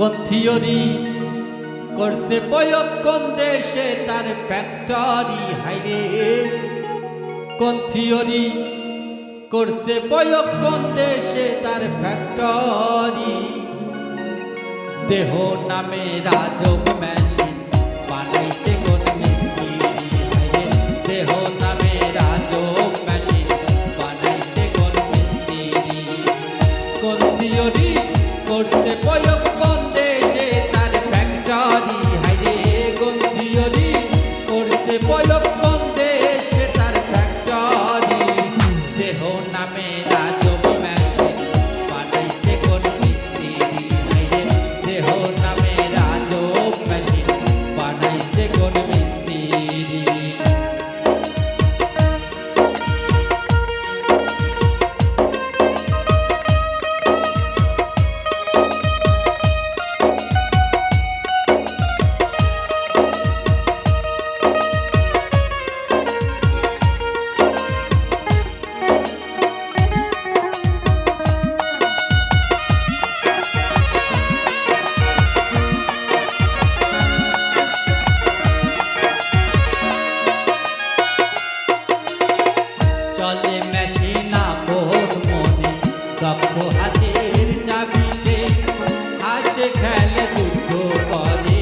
কোন থিওরি করছে প্রয়োগ কোন দেশে তার ফ্যাক্টরি হাইরে। কোন থিওরি করছে প্রয়োগ কোন দেশে তার ফ্যাক্টরি। দেহ নামে রাজব মেশিন বানাইছে কোন মিস্ত্রি হাইরে। দেহ নামে রাজব মেশিন বানাইছে কোন মিস্ত্রি। কোন থিওরি করছে প্রয়োগ কোন দেশে তার ফ্যাক্টরি হাইরে। কোন থিওরি করছে প্রয়োগ কোন দেশে তার ফ্যাক্টরি। দেহ নামে রাজব মেশিন বানাইছে কোন মিস্ত্রি হাইরে। দেহ নামে রাজব মেশিন বানাইছে কোন মিস্ত্রি। চলে মেশিন আপন মনে দক্ষ হাতের চাবিতে। হাসে খেলে যুদ্ধ করে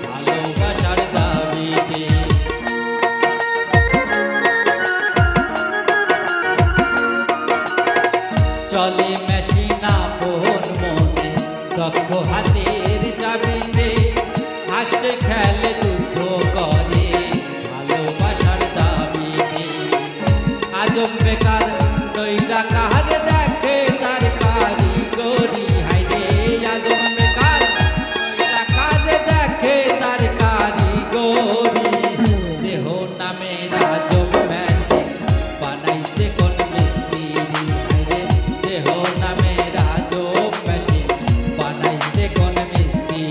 ভালোবাসার দাবিতে। চলে মেশিন আপন মনে দক্ষ হাতের চাবিতে। হাসে খেলে যুদ্ধ করে ভালোবাসার দাবিতে। আজব বেকার নইরা কাহারে দেখে তার কারিগরি হাইরে। আজব বেকার নইরা কাহারে দেখে তার কারিগরি। দেহ নামে রাজব মেশিন বানাইছে কোন মিস্ত্রি হাইরে। দেহ নামে রাজব মেশিন বানাইছে কোন মিস্ত্রি।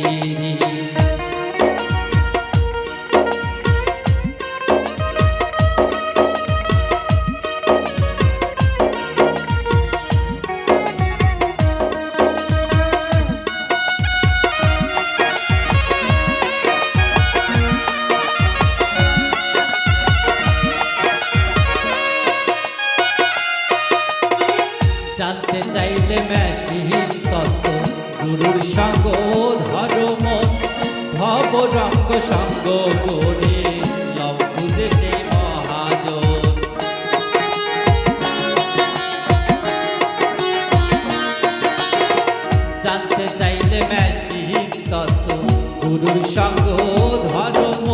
জানতে চাইলে মেশিন তত্ত্ব গুরুর সঙ্গ ধর্ম ভব রঙ্গ সঙ্গ করে লব খুঁজে সেই মহাজন। জানতে চাইলে মেশিন তত্ত্ব গুরুর সঙ্গ ধর্ম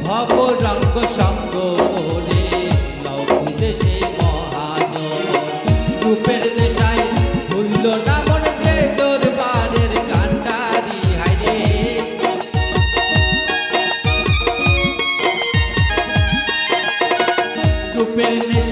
ভব রঙ্গ সঙ্গ করে লব খুঁজে সেই মহাজন। রূপের নেশায় ভুলল না মনে যে দরবারের কান্ডারি হাইরে। রূপের নেশায়